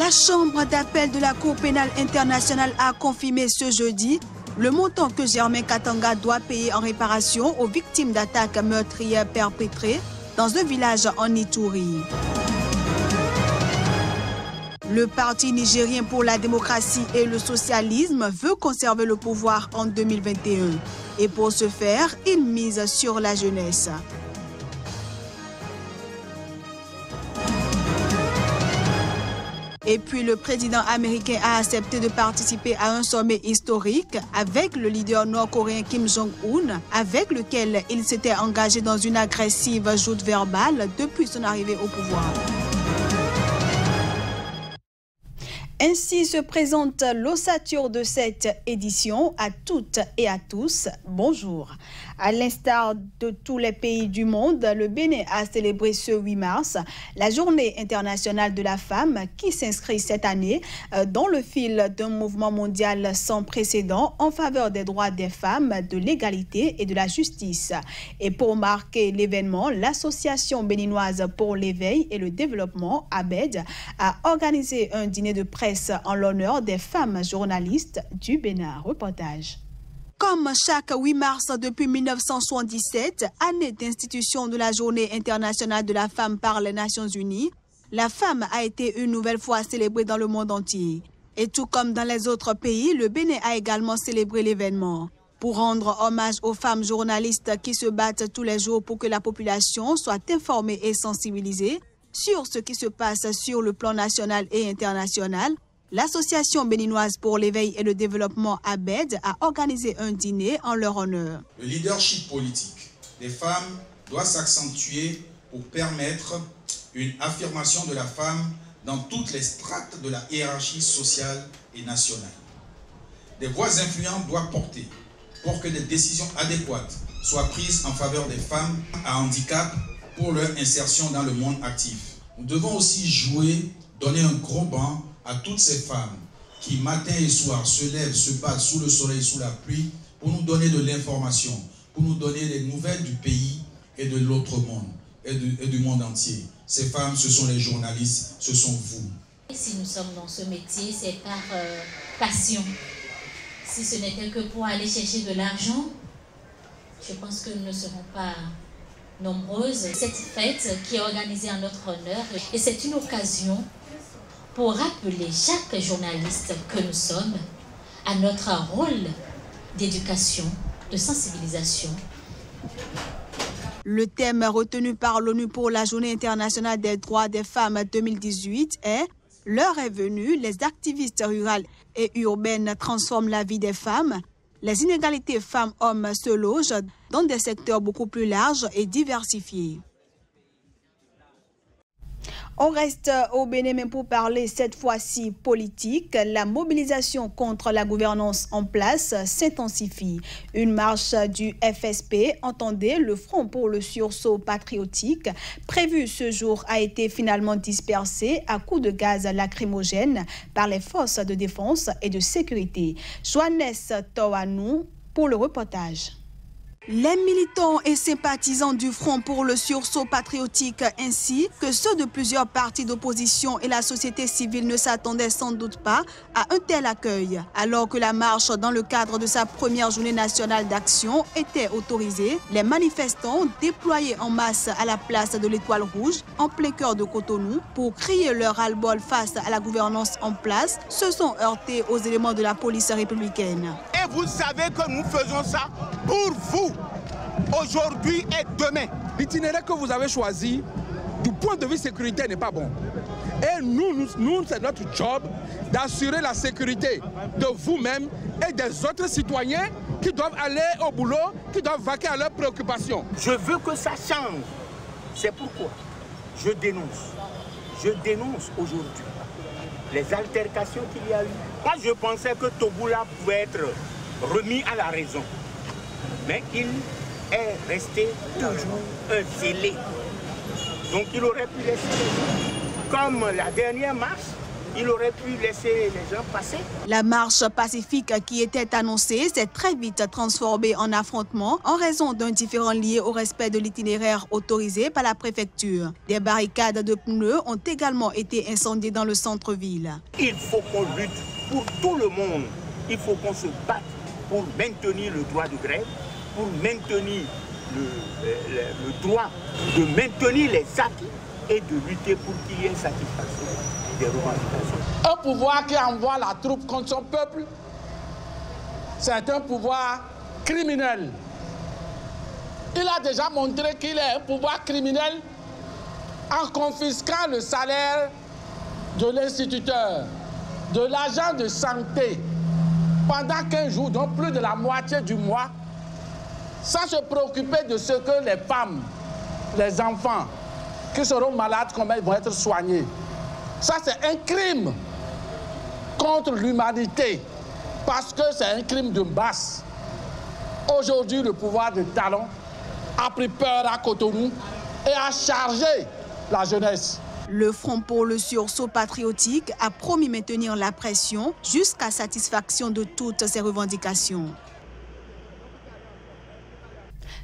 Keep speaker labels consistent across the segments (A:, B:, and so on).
A: La Chambre d'appel de la Cour pénale internationale a confirmé ce jeudi le montant que Germain Katanga doit payer en réparation aux victimes d'attaques meurtrières perpétrées dans un village en Ituri. Le Parti nigérien pour la démocratie et le socialisme veut conserver le pouvoir en 2021. Et pour ce faire, il mise sur la jeunesse. Et puis le président américain a accepté de participer à un sommet historique avec le leader nord-coréen Kim Jong-un, avec lequel il s'était engagé dans une agressive joute verbale depuis son arrivée au pouvoir. Ainsi se présente l'ossature de cette édition. À toutes et à tous, bonjour. À l'instar de tous les pays du monde, le Bénin a célébré ce 8 mars la Journée internationale de la femme qui s'inscrit cette année dans le fil d'un mouvement mondial sans précédent en faveur des droits des femmes, de l'égalité et de la justice. Et pour marquer l'événement, l'Association béninoise pour l'éveil et le développement, ABED, a organisé un dîner de presse en l'honneur des femmes journalistes du Bénin. Reportage. Comme chaque 8 mars depuis 1977, année d'institution de la Journée internationale de la femme par les Nations Unies, la femme a été une nouvelle fois célébrée dans le monde entier. Et tout comme dans les autres pays, le Bénin a également célébré l'événement. Pour rendre hommage aux femmes journalistes qui se battent tous les jours pour que la population soit informée et sensibilisée sur ce qui se passe sur le plan national et international, l'Association béninoise pour l'éveil et le développement ABED a organisé un dîner en leur honneur.
B: Le leadership politique des femmes doit s'accentuer pour permettre une affirmation de la femme dans toutes les strates de la hiérarchie sociale et nationale. Des voix influentes doivent porter pour que des décisions adéquates soient prises en faveur des femmes à handicap pour leur insertion dans le monde actif. Nous devons aussi donner un gros banc à toutes ces femmes qui matin et soir se lèvent, se battent sous le soleil, sous la pluie, pour nous donner de l'information, pour nous donner les nouvelles du pays et de l'autre monde, et du monde entier. Ces femmes, ce sont les journalistes, ce sont vous.
C: Si nous sommes dans ce métier, c'est par passion. Si ce n'était que pour aller chercher de l'argent, je pense que nous ne serons pas nombreuses. Cette fête qui est organisée en notre honneur, et c'est une occasion pour rappeler chaque journaliste que nous sommes à notre rôle d'éducation, de sensibilisation.
A: Le thème retenu par l'ONU pour la Journée internationale des droits des femmes 2018 est « L'heure est venue, les activistes rurales et urbaines transforment la vie des femmes ». Les inégalités femmes-hommes se logent dans des secteurs beaucoup plus larges et diversifiés. On reste au Bénin mais pour parler cette fois-ci politique. La mobilisation contre la gouvernance en place s'intensifie. Une marche du FSP, entendez le Front pour le sursaut patriotique, prévue ce jour a été finalement dispersée à coups de gaz lacrymogène par les forces de défense et de sécurité. Joannes Toanou pour le reportage. Les militants et sympathisants du Front pour le sursaut patriotique ainsi que ceux de plusieurs partis d'opposition et la société civile ne s'attendaient sans doute pas à un tel accueil. Alors que la marche dans le cadre de sa première journée nationale d'action était autorisée, les manifestants déployés en masse à la place de l'Étoile Rouge en plein cœur de Cotonou pour crier leur ras-le-bol face à la gouvernance en place se sont heurtés aux éléments de la police républicaine.
D: Et vous savez que nous faisons ça pour vous. Aujourd'hui et demain.
E: L'itinéraire que vous avez choisi, du point de vue sécuritaire, n'est pas bon. Et nous c'est notre job d'assurer la sécurité de vous-même et des autres citoyens qui doivent aller au boulot, qui doivent vaquer à leurs préoccupations.
D: Je veux que ça change. C'est pourquoi je dénonce aujourd'hui les altercations qu'il y a eu. Moi, je pensais que Togoula pouvait être remis à la raison. Mais il est resté toujours un zélé. Donc il aurait pu laisser. Comme la dernière marche, il aurait pu laisser les gens passer.
A: La marche pacifique qui était annoncée s'est très vite transformée en affrontement en raison d'un différend lié au respect de l'itinéraire autorisé par la préfecture. Des barricades de pneus ont également été incendiées dans le centre-ville.
D: Il faut qu'on lutte pour tout le monde. Il faut qu'on se batte pour maintenir le droit de grève, pour maintenir le droit de maintenir les actes et de lutter pour qu'il y ait satisfaction des revendications.
E: Un pouvoir qui envoie la troupe contre son peuple, c'est un pouvoir criminel. Il a déjà montré qu'il est un pouvoir criminel en confisquant le salaire de l'instituteur, de l'agent de santé, pendant 15 jours, donc plus de la moitié du mois, sans se préoccuper de ce que les femmes, les enfants qui seront malades, comment ils vont être soignés. Ça, c'est un crime contre l'humanité, parce que c'est un crime de masse. Aujourd'hui, le pouvoir de Talon a pris peur à Cotonou et a chargé la jeunesse.
A: Le Front pour le sursaut patriotique a promis maintenir la pression jusqu'à satisfaction de toutes ces revendications.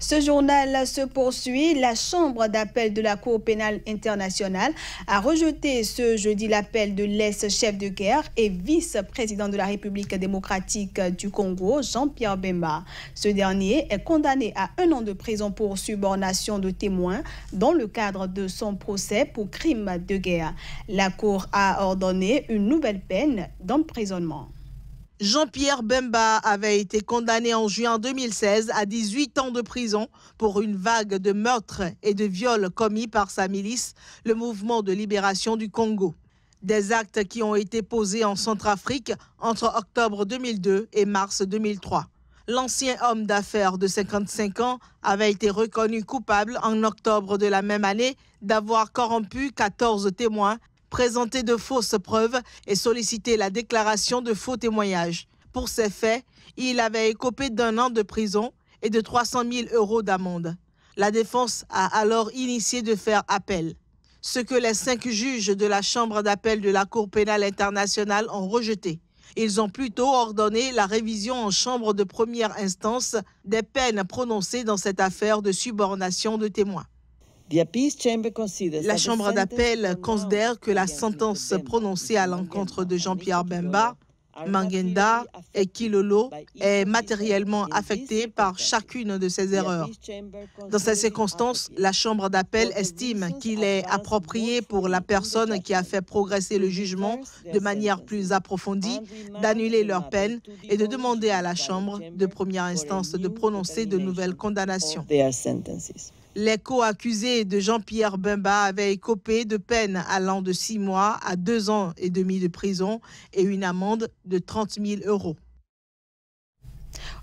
A: Ce journal se poursuit. La Chambre d'appel de la Cour pénale internationale a rejeté ce jeudi l'appel de l'ex-chef de guerre et vice-président de la République démocratique du Congo, Jean-Pierre Bemba. Ce dernier est condamné à 1 an de prison pour subornation de témoins dans le cadre de son procès pour crime de guerre. La Cour a ordonné une nouvelle peine d'emprisonnement.
F: Jean-Pierre Bemba avait été condamné en juin 2016 à 18 ans de prison pour une vague de meurtres et de viols commis par sa milice, le Mouvement de libération du Congo. Des actes qui ont été posés en Centrafrique entre octobre 2002 et mars 2003. L'ancien homme d'affaires de 55 ans avait été reconnu coupable en octobre de la même année d'avoir corrompu 14 témoins, présenter de fausses preuves et solliciter la déclaration de faux témoignages. Pour ces faits, il avait écopé d'1 an de prison et de 300 000 € d'amende. La défense a alors initié de faire appel, ce que les 5 juges de la Chambre d'appel de la Cour pénale internationale ont rejeté. Ils ont plutôt ordonné la révision en chambre de première instance des peines prononcées dans cette affaire de subornation de témoins. La Chambre d'appel considère que la sentence prononcée à l'encontre de Jean-Pierre Bemba, Mangenda et Kilolo est matériellement affectée par chacune de ces erreurs. Dans ces circonstances, la Chambre d'appel estime qu'il est approprié pour la personne qui a fait progresser le jugement de manière plus approfondie d'annuler leur peine et de demander à la Chambre de première instance de prononcer de nouvelles condamnations. Les co-accusés de Jean-Pierre Bemba avaient écopé de peines allant de 6 mois à 2 ans et demi de prison et une amende de 30 000 €.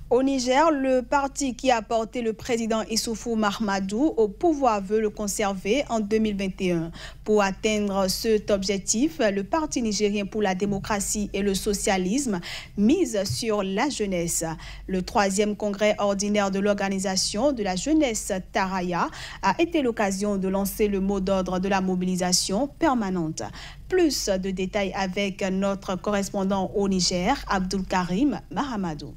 A: Au Niger, le parti qui a porté le président Issoufou Mahamadou au pouvoir veut le conserver en 2021. Pour atteindre cet objectif, le Parti nigérien pour la démocratie et le socialisme mise sur la jeunesse. Le 3e congrès ordinaire de l'organisation de la jeunesse Taraya a été l'occasion de lancer le mot d'ordre de la mobilisation permanente. Plus de détails avec notre correspondant au Niger, Abdul Karim Mahamadou.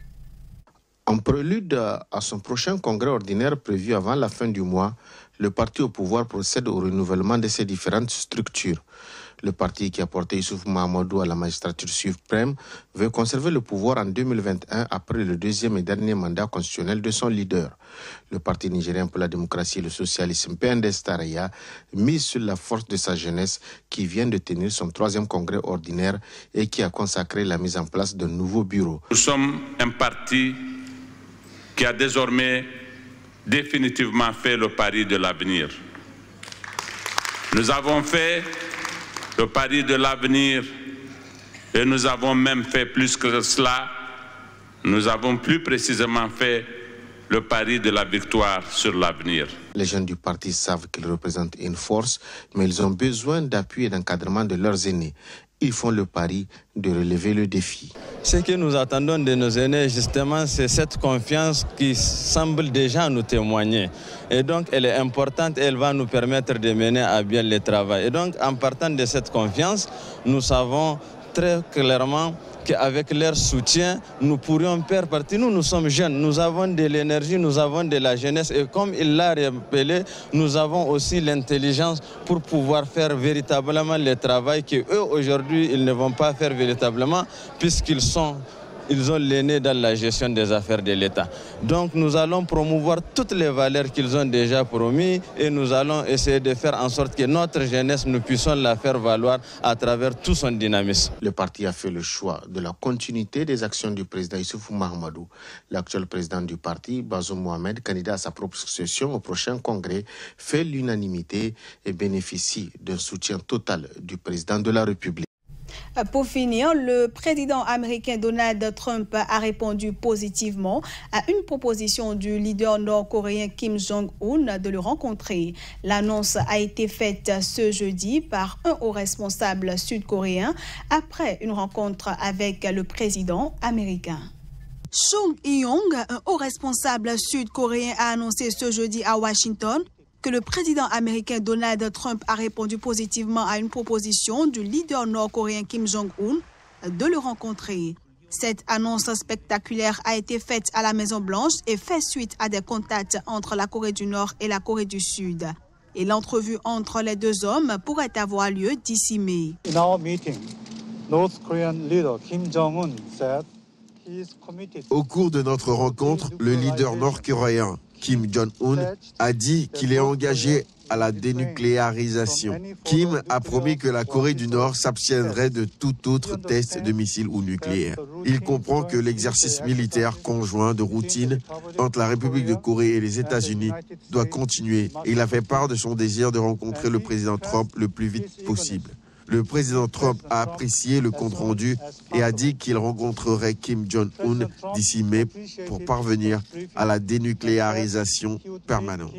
G: En prélude à son prochain congrès ordinaire prévu avant la fin du mois, le parti au pouvoir procède au renouvellement de ses différentes structures. Le parti qui a porté Issoufou Mahamadou à la magistrature suprême veut conserver le pouvoir en 2021 après le 2e et dernier mandat constitutionnel de son leader. Le Parti nigérien pour la démocratie et le socialisme, PNDS Taraya, mise sur la force de sa jeunesse qui vient de tenir son 3e congrès ordinaire et qui a consacré la mise en place d'un nouveau bureau.
H: Nous sommes un parti qui a désormais définitivement fait le pari de l'avenir. Nous avons fait le pari de l'avenir et nous avons même fait plus que cela. Nous avons plus précisément fait le pari de la victoire sur l'avenir.
G: Les jeunes du parti savent qu'ils représentent une force, mais ils ont besoin d'appui et d'encadrement de leurs aînés. ils font le pari de relever le défi.
I: Ce que nous attendons de nos aînés, justement, c'est cette confiance qui semble déjà nous témoigner. Et donc, elle est importante et elle va nous permettre de mener à bien le travail. Et donc, en partant de cette confiance, nous savons très clairement qu'avec leur soutien, nous pourrions faire partie. Nous sommes jeunes, nous avons de l'énergie, nous avons de la jeunesse. Et comme il l'a rappelé, nous avons aussi l'intelligence pour pouvoir faire véritablement le travail qu'eux, aujourd'hui, ils ne vont pas faire véritablement, puisqu'ils ont l'aîné dans la gestion des affaires de l'État. Donc nous allons promouvoir toutes les valeurs qu'ils ont déjà promis et nous allons essayer de faire en sorte que notre jeunesse, nous puissions la faire valoir à travers tout son dynamisme.
G: Le parti a fait le choix de la continuité des actions du président Issoufou Mahamadou. L'actuel président du parti, Bazoum Mohamed, candidat à sa propre succession au prochain congrès, fait l'unanimité et bénéficie d'un soutien total du président de la République.
A: Pour finir, le président américain Donald Trump a répondu positivement à une proposition du leader nord-coréen Kim Jong-un de le rencontrer. L'annonce a été faite ce jeudi par un haut responsable sud-coréen après une rencontre avec le président américain. Chung Eui-yong, un haut responsable sud-coréen, a annoncé ce jeudi à Washington que le président américain Donald Trump a répondu positivement à une proposition du leader nord-coréen Kim Jong-un de le rencontrer. Cette annonce spectaculaire a été faite à la Maison-Blanche et fait suite à des contacts entre la Corée du Nord et la Corée du Sud. Et l'entrevue entre les deux hommes pourrait avoir lieu d'ici mai.
J: In our meeting, North Korean leader Kim Jong-un said he is committed.
K: Au cours de notre rencontre, le leader nord-coréen Kim Jong-un a dit qu'il est engagé à la dénucléarisation. Kim a promis que la Corée du Nord s'abstiendrait de tout autre test de missiles ou nucléaire. Il comprend que l'exercice militaire conjoint de routine entre la République de Corée et les États-Unis doit continuer. Il a fait part de son désir de rencontrer le président Trump le plus vite possible. Le président Trump a apprécié le compte-rendu et a dit qu'il rencontrerait Kim Jong-un d'ici mai pour parvenir à la dénucléarisation permanente.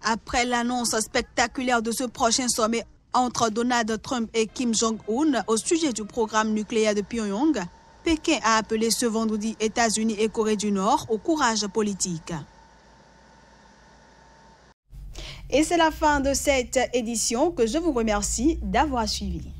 A: Après l'annonce spectaculaire de ce prochain sommet entre Donald Trump et Kim Jong-un au sujet du programme nucléaire de Pyongyang, Pékin a appelé ce vendredi États-Unis et Corée du Nord au courage politique. Et c'est la fin de cette édition que je vous remercie d'avoir suivi.